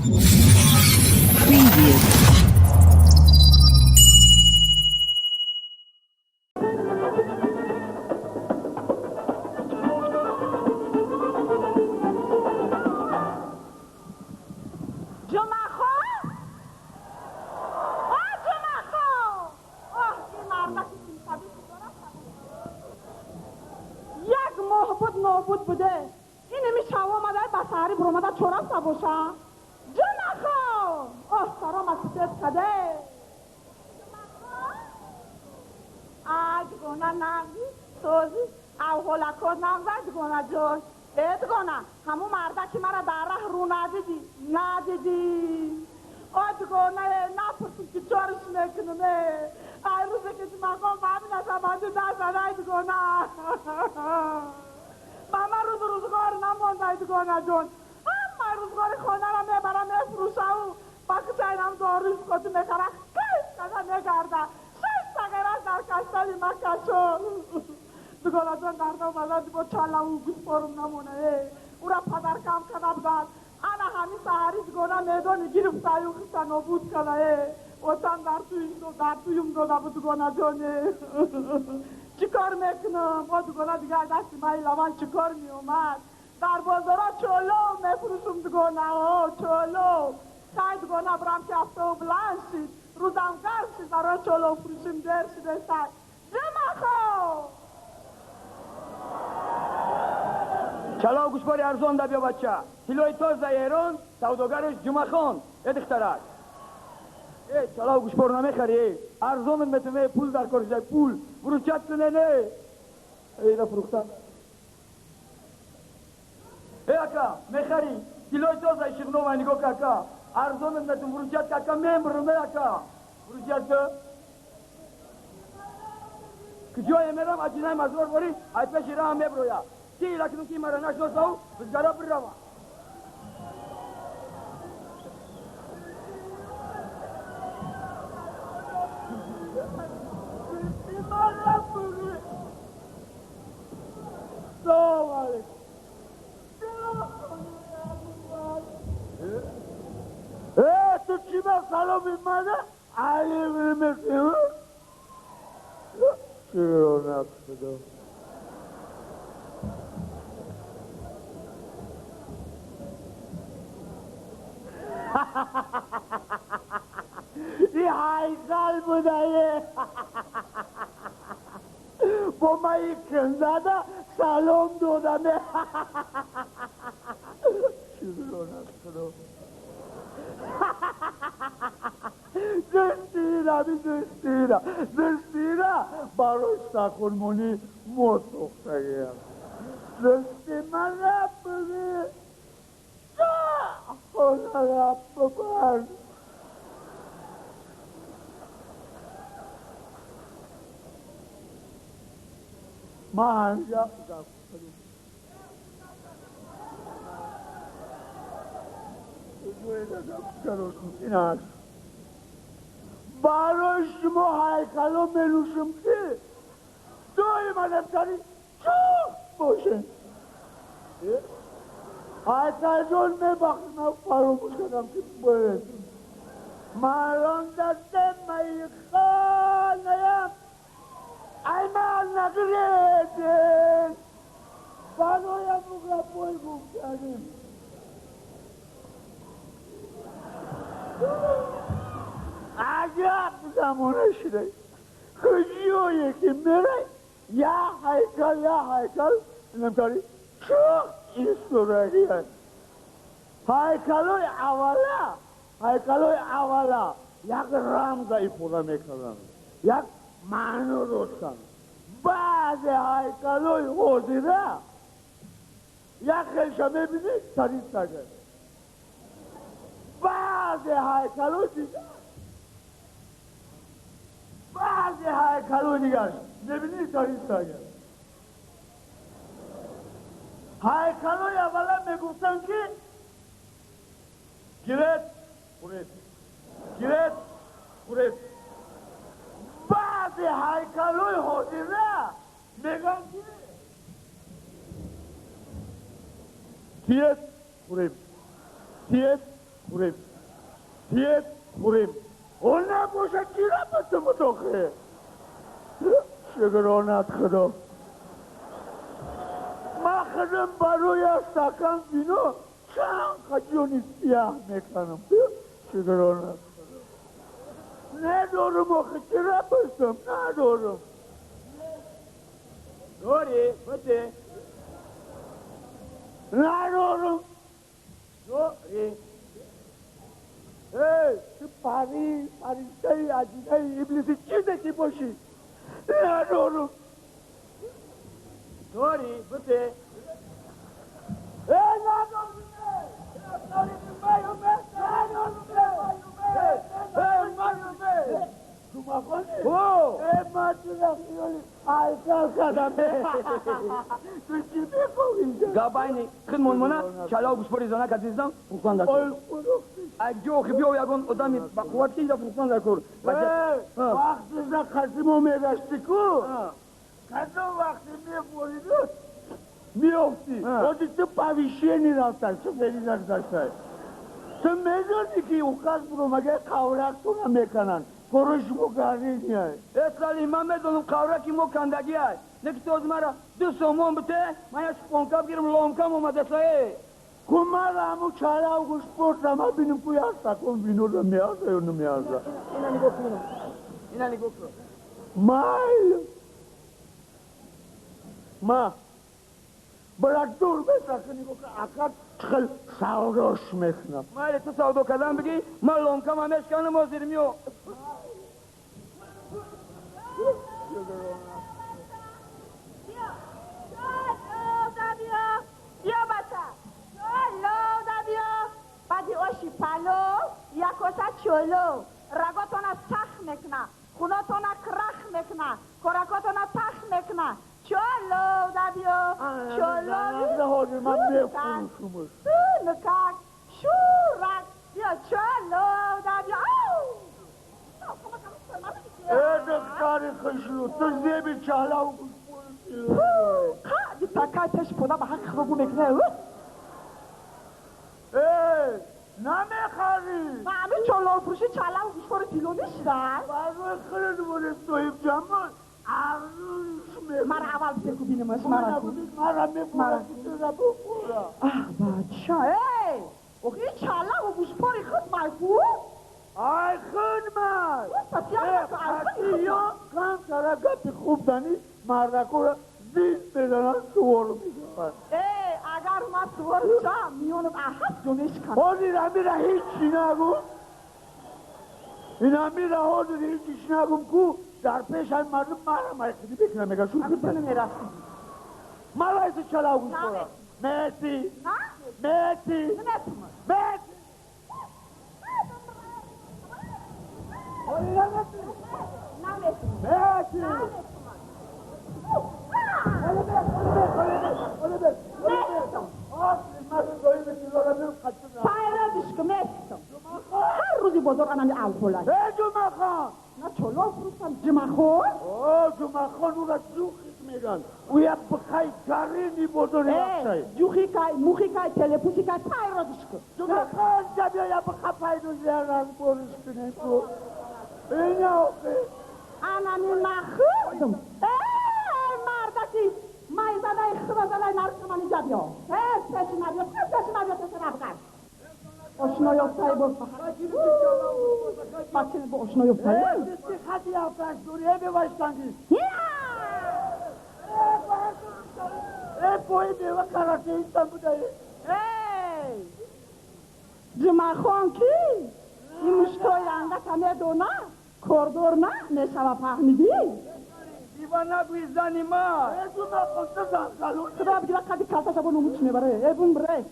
Preview. نابود بوده این نمیشه آمده بساری برومده چورم سبوشا جنخو اوه سرام از سیت کده آج گونه نگی سوزی او هلکو نمزد گونه جوش اد گونه همون مرده که مرا در ره رو ندیدی آج گونه نپرسیم که چارش میکنمه ای روزه که مقام بابی نشمانده دست اید گونه ماما روزگار نمانده گونه جون من روزگار خانه را میبرم میفروشه و باقی چاینم داروش خود میکنه کش کده میگرده شش سگرش در کشتلی مکشو دگالا جان درده اومده دیگه چاله و گوش پارم نمونه او را پدر کم کده بودن انا همین سهری دگالا میدانی گیرفته و خیسته نابود کده وطن در تویم داده بود دگالا جانه چی کار میکنم؟ با دگانه دیگه دستی مایی لوان چی کار میومد؟ در بازارا چولو میفروشم دگانه ها چولو سای دگانه برم که هفته و بلند شید روزم گرم شید برای چولو فروشیم دیر شده سای جمع خو چلا گوشباری ارزان ده بیا بچه کیلوی تاز ده ایران سوداگرش جمعه خان ادخترک چلا گوشبار نمیخری ارزان میتونه پول در کارش ده پول فروشت کنه نه ایره فروختن اکا میخری کیلوی تاز ده شغنو و نگاه که اکا ارزان میتونه فروشت که اکا میمرمه اکا فروشت که جای میرم اجینای مزدور باری ای پیش راه میبرویا کی لکنو کی مرا نشناسو بزگرا بروا تو چی به سلام ایمانه؟ علی برمشیم چی رو نقصده این حیقل بوده با من یک کنده سلام دادمه چی رو نقصده زشتیره براش تخورمونی مصخصه زشتی من رب بگی خدا رب ببر من هنجا براش شما هیکلو منوشم که دوی منم کاری چوب باشه هیکل جون میبخشم فراموش کردم که برسم مران دسته میخانیم ای من نگریدین بانویم بگرم بای بوم کردیم عجب زمانه شده کجایی که میره یا هیکل نمیتاری چه این صورتی هست هیکلوی اولا یک رمز ایفوده میکنن یک معنی روشن بعض هیکلوی حوزیده یک خیشه میبینی تریز سگه بعض هیکلوی دیگه بعضی هیکلو دیگر نبینی تاریخ ساگر هیکلوی اولا میگفتن که گیرت خورید بعضی هیکلوی حاضره میگن که تیت خوریم تیت خوریم اون نباشه کی را بسته متاخه شگرانت خدا ما خودم برای استکان وینو چند خجونی سیاه میکنم شگرانت ندارم آخه چرا بستم ندارم داری بده ندارم داری تو پریشتای عجیبه ابلیسی چیزی که باشی ندارم داری بده Gabajny, Krymon Mona, Chalao Bushpori Zona Kazizam, Funkon Dakor. Agio Khibio Yagon Odami Bakwati da Funkon Dakor. وقتی za خسیمو میگشتی کو کدوم وقتی میبوریدو میافتی خودی تو پاویشیه نیرفتن چه فری نگذاشتن تو میدونی که اون کس برو مگه قورک تو نمیکنن پروش مگاری نیای Esali Mehmet onun kavraki mo kandagi ay. Neki toz mara du somon bite, maya şponkab girim lomkam o madesaya. کمر همو چاله و گوش پرد ما بینیم کوی هستا کن بینو رو میازه یا نمیازه İnani gokro. İnani gokro. مایل ما برای دور بسرکنی که اکر خل ساوروش میکنم Mali tu savdo kazan bigi, ma lomkam ameşkanım o zirmiyo. بیا بچه چلو دا بیا بعدی اوشی پلو یا کسا چلو رگاتونا تخ میکنه خوناتونا کرخ میکنه کرکاتونا تخ میکنه چلو دا بیا چلو من میفروشمش نکک شورک بیا چلو دا بیا دختری خشلو تو زیبی چاله و گوش دی تکای تش پونا به حق خوبو میکنه نمیخری همین چلو فروشی چله و گوش برو دیلو نیشتن برای خیلی بودیم تویب جمعن عروش میکنم مرا اول بکو بینمش مرا کو مرا میپورم تو را بپورم بچه ای اوخی چله و گوش بری خود مرکو آی خونمر یا کم سره گپی خوب دنی مردکو را زین بدنن سوار میگن اگر ما سوار چا میونم احد جونش کنم خود این امیره هیچی نگو این امیره خود هیچیش نگم کو در پیش هم مردم مرا مرکزی بکنم میگه شو همین تونه میرسیم ملایسه چلا گوش برم مرسی مرسی مرسی هر روزی بازار انمی الکل است جمعه خان نه چلو فروشم جمعه خون جمعه خان او را جوخیت میگن او یک بخای گرینی بزرگی وقتای جوخی کای موخی کای تلپوسی کای پای را دشکن جمعه خان جبیا یا بخفای دو زیران برش کنه تو اینه آقه انمی نخودم مردکی مای زده اختبا زده نرسمانی جبیا تشی نبیا تشی نبیا تشی نبگر آشنا یافتای باز بچه با آشنا یافتای خطی یافتاش دوریه بباشتنگی پوی بیوه کرده ایستن بوده جمعه خان کی؟ این مشتای انگه کمه دونا کردور نه نشوه فهمیدی؟ دیوان نگوی زنی ما. جمعه خان تو زنگلون خدا بگیره قدی کلتا شبا نموچ میبره بون بره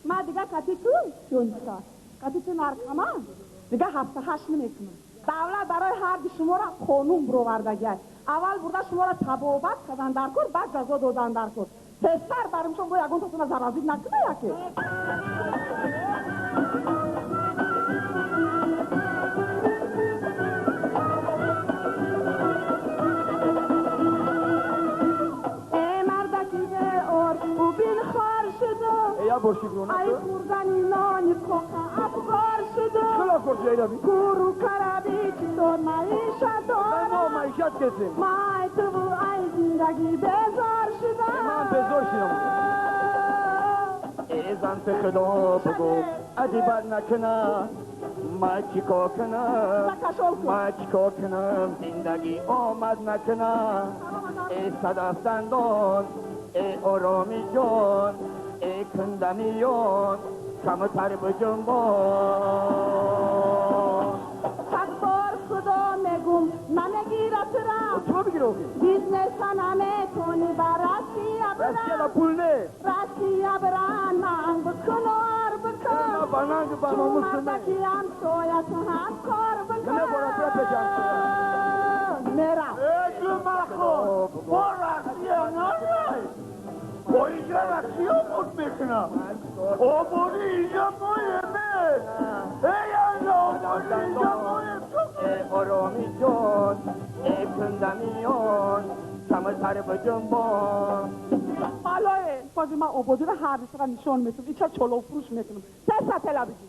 ما دیگه کتی کن جونستا کتی تو نرکما دیگه هفته هشت نمیکنم دولت برای هر دی شما را قانون برآوردگی است اول برده شما را تبابت کردن در کن بعد جزا دادن در کن پسر برمشون گوی اگون تاتون زرازی نکنه یکی یا برشی برونه ای خوردنی نانی جایی بی کورو کربی چطور معیشت دارم ما معیشت کسیم مای تو ای زندگی بزار شدم من بزار شدم ای زن به خدا بگو ادی بد نکنه ما چیکار کنم ما چیکار کنم زندگی آمد نکنه ای صدف دندان ای آرامی جان ای کندمیان کمتر بجنبان صد بار خدا میگم نمیگیرت رم چما بگیر اوکی؟ بیزنس نمی کنی بر رسیه رسیه برم پول نه رسیه برم ننگ بکن و ار بکن بنانگ با چون ناموس نه مردکیم تویت هم کار بکن نه برا برا پیجان میرم ای جمخو با رسیه نانی با اینجا رسیه بود میکنم آمونی اینجا مهمه ای آمونی اینجا مهم ای آرامی جان ای کندمیان کمتر بجنبان بالای بازی من عبودی رو هر بیسه نشون میتونم ایچه چلو فروش میتونم سه سطح لبیدیم